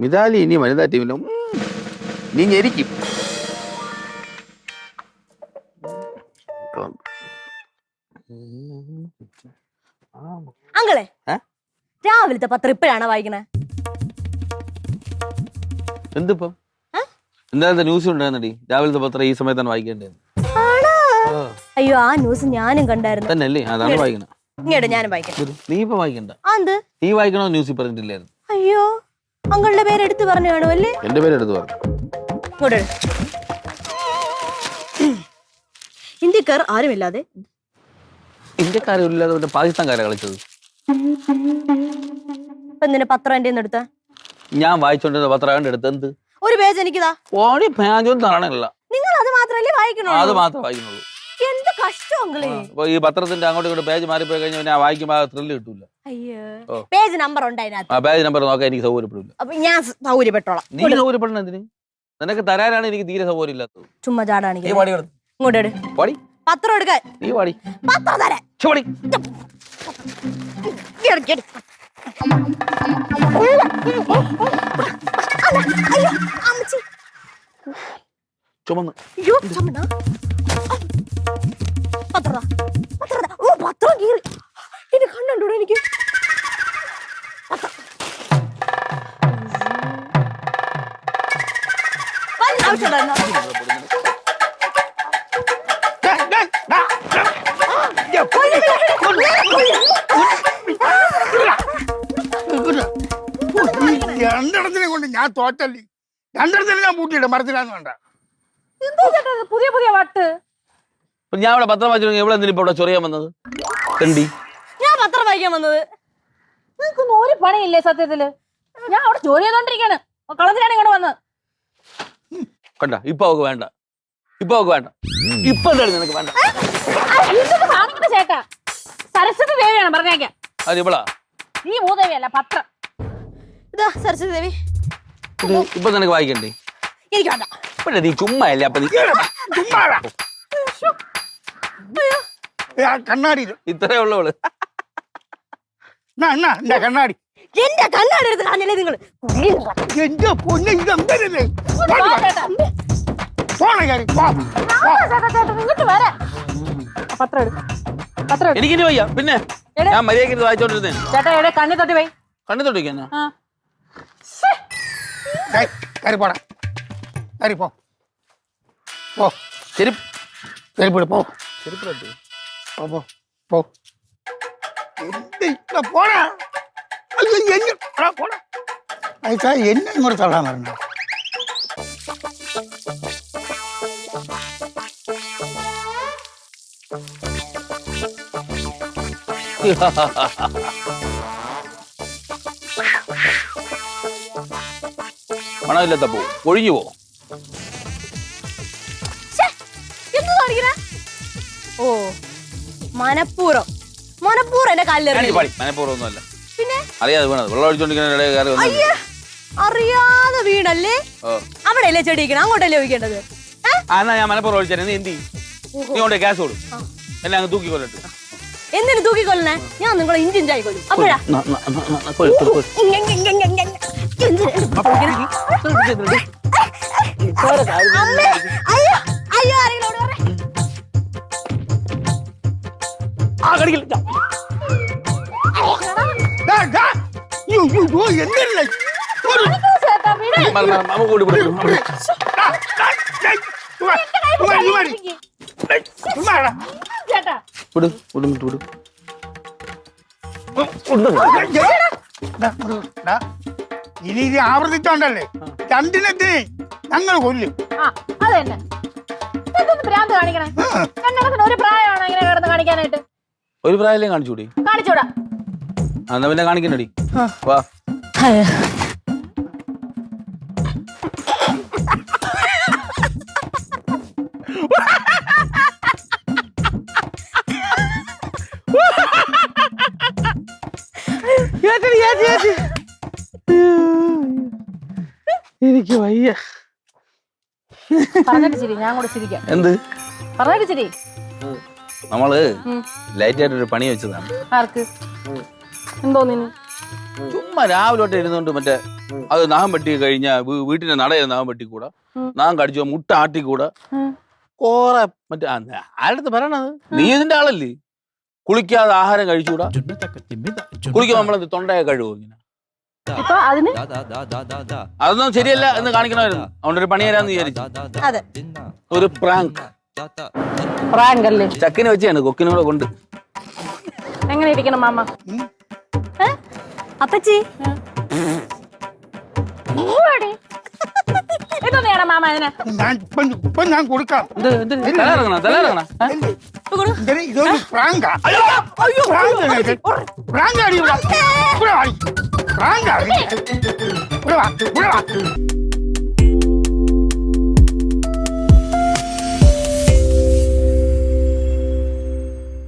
മിതാലി ഇനി വനിതാ ടീമിലും നീ ഞെരിക്കും. അങ്കളെ രാവിലത്തെ പത്രം ഇപ്പോഴാണോ വായിക്കണേ? എന്തിപ്പോ എന്താ ന്യൂസ് ഉണ്ടായിരുന്നടി? രാവിലത്തെ പത്രം ഈ സമയത്താണ് വായിക്കേണ്ടത്. അയ്യോ ആ ന്യൂസ് ഞാനും കണ്ടായിരുന്നു. തന്നെയല്ലേ? അതാണ് വായിക്കണം. ഇങ്ങോട്ട് ഞാനും വായിക്കാം. നീ ഇപ്പൊ വായിക്കണ്ട. നീ വായിക്കണോ? ന്യൂസിൽ പറഞ്ഞിട്ടില്ലായിരുന്നു. അയ്യോ അങ്കളുടെ പേര് എടുത്ത് പറഞ്ഞു കാണും അല്ലേ? എന്റെ പേര് എടുത്ത് പറഞ്ഞു. ഇന്ത്യക്കാർ ആരുമില്ലാതെ ഇന്ത്യക്കാരില്ലാതെ പാകിസ്ഥാൻകാരെ കളിച്ചത്. എന്തിനാ പത്രം എന്റെ എടുത്ത? ഞാൻ വായിച്ചോണ്ടിരുന്ന പത്രം എടുത്ത് എന്ത് ഒരു പേജ് എനിക്കിതാ. ഓടി പേജൊന്നും കാണാനില്ല. നിങ്ങൾ അത് മാത്രമല്ലേ വായിക്കണോ? അത് മാത്രമേ വായിക്കുന്നുള്ളൂ. എന്ത് കഷ്ടങ്ങളെ. ഈ പത്രത്തിന്റെ അങ്ങോട്ടും ഇങ്ങോട്ട് പേജ് മാറിപ്പോയി കഴിഞ്ഞാൽ ഞാൻ വായിക്കുമ്പോ ത്രില്ല് കിട്ടൂല. അയ്യോ പേജ് നമ്പർ ഉണ്ടായിരുന്നു. ആ പേജ് നമ്പർ നോക്കാൻ എനിക്ക് സൗകര്യപ്പെടില്ല. അപ്പൊ ഞാൻ സൗകര്യപ്പെട്ടോളാം. നീ സൗകര്യപ്പെടണം എന്തിന്? നിനക്ക് തരാനാണ് എനിക്ക് തീരെ സൗകര്യം ഇല്ലാത്തത്. ചുമ്മാ ചാടാണ്. ഇങ്ങോട്ട് പത്രം എടുക്കാൻ. നീ പാടി പത്രം തരാൻ. ചുമന്ന് പത്രം കീറി എന്നെ കണ്ടോ എനിക്ക്. രണ്ടിടത്തിനെ കൊണ്ട് ഞാൻ തോറ്റല്ലേ. രണ്ടിടത്തിനെ ഞാൻ പൂട്ടിയിട്ട മരത്തിലാന്ന് വേണ്ട. പുതിയ പുതിയ പാട്ട്. ഞാൻ ഇവിടെ പത്രം വായിച്ചു. എവിടെ എന്തിനാ ഇവിടെ ചൊറിയാൻ വന്നത്? ഞാൻ പത്രം വായിക്കാൻ വന്നത്. നിങ്ങൾക്കൊന്നും ഒരു പണിയില്ലേ സത്യത്തില്? ഞാൻ അവിടെ ജോലി ചെയ്തോണ്ടിരിക്കാണ്. കളത്തിലാണ് ഇങ്ങോട്ട് വന്നത്. കണ്ട ഇപ്പൊ അവക്ക് വേണ്ട. ഇപ്പൊ അവക്ക് വേണ്ട. ഇപ്പൊ എന്താണ് നിനക്ക് വേണ്ട? ചേട്ടാ സരസ്വതി ദേവിയാണ് പറഞ്ഞേക്കാം. അത് ഇവളാ? നീ ഭൂദേവിയല്ല പത്രം. ഇതാ സരസ്വതി ദേവി. ഇപ്പൊ നിനക്ക് വായിക്കണ്ടേ? എനിക്ക് വേണ്ട. നീ ചുമ്മാ അല്ലേ? അപ്പൊ കണ്ണാടി ഇത്രേ ഉള്ളവള്. കണ്ണാടി എന്റെ കണ്ണാടി എടുത്ത് കാണില്ലേ നിങ്ങൾ? എന്റെ പൊന്നെ ഇതെന്തല്ലേ? എനിക്കിനി വയ്യ. പിന്നെ ഞാൻ മര്യാദയ്ക്ക് വായിച്ചോണ്ടിരുന്നേ. ചേട്ടാ എവിടെ കണ്ണി തൊട്ടി പോയി? കണ്ണി തൊട്ടിക്കാ പോടാ. പോ പോ ചെരുപ്പിട് പോ. ചെരുപ്പിടട്ടെ. പോ പോടാ. പോടാ. അയച്ചാ എന്നെ ഇങ്ങോട്ട് തള്ളാൻ പറഞ്ഞു. മണമില്ലാത്ത പോ ഒഴിഞ്ഞു പോ. ഓ മനപ്പൂർവ്വം എന്റെ കാലിൽ മനപ്പൂർവ്വം ഒന്നും അല്ല. പിന്നെ അറിയാതെ വീണത്. വെള്ളം ഒഴിച്ചോണ്ടിരിക്കുന്ന അറിയാതെ വീണല്ലേ? അവിടെയല്ലേ ചെടിക്കണം, അങ്ങോട്ടല്ലേ ഒഴിക്കേണ്ടത്. എന്നാ ഞാൻ മനപ്പൂർവ്വം ഒഴിച്ചേ. നീ എന്തി? നീ കൊണ്ട് ഗ്യാസ് കൊടു. എന്നെ അങ്ങ് തൂക്കിക്കൊല്ലട്ട്. എന്തിനു തൂക്കിക്കൊല്ലണേ? ഞാൻ നിങ്ങളെ ഇഞ്ചിഞ്ചായി കൊല്ലും. അപ്പോഴാ ഇനി ഇത് ആവർത്തിച്ചോണ്ടല്ലേ രണ്ടിനെത്തിനെ ഞങ്ങൾ കൊല്ലും. അതന്നെ ഭ്രാന്ത് കാണിക്കണേ. ഒരു പ്രായമാണോ ഇങ്ങനെ കിടന്ന് കാണിക്കാനായിട്ട്? ഒരു പ്രായല്ലേ കാണിച്ചൂടി? കാണിച്ചൂടാ. എന്നാ പിന്നെ കാണിക്കണ്ടടി. വാ എനിക്ക് വയ്യ. പറഞ്ഞിട്ട് ശരി, ഞാൻ കൂടെ ചിരിക്കാം. എന്ത് പറഞ്ഞിട്ട് ശരി? നമ്മള് ലൈറ്റ് ആയിട്ടൊരു പണി വെച്ചതാണ്. ആർക്ക്? എന്തോന്നിന്? ചുമ്മാ രാവിലെ തൊട്ട് ഇരുന്നോണ്ട് മറ്റേ അത് നാം വെട്ടി കഴിഞ്ഞ വീട്ടിന്റെ നടയെ നാം വെട്ടിക്കൂടാ, നാം കടിച്ചോ മുട്ട ആട്ടിക്കൂടാ, കൊറേ മറ്റേ ആരുടെ പറയണത്, നീ ഇതിന്റെ ആളല്ലേ? കുളിക്കാതെ ആഹാരം കഴിച്ചുകൂടാ, കുളിക്കുമ്പോ നമ്മളത് തൊണ്ടയെ കഴിവോ ഇങ്ങനെ? ഇപ്പൊ അതിന് അതൊന്നും ശരിയല്ല എന്ന് കാണിക്കണമായിരുന്നു. അതുകൊണ്ടൊരു പണി തരാന്ന് വിചാരിച്ചു. അതെ, ഒരു പ്രാങ്ക് പ്രാങ്ക് അല്ലേ? ചക്കിനെ വെച്ചാണ് കൊക്കിനൂടെ കൊണ്ട്. എങ്ങനെ ഇരിക്കണം മാമ? അപ്പച്ചി ഇതൊന്നെയാണോ മാമ അതിന്? ഇപ്പൊ ഞാൻ കൊടുക്കാം. തലയിറങ്ങണ ഇതൊരു പ്രാങ്കാ. പ്രാങ്കാടി.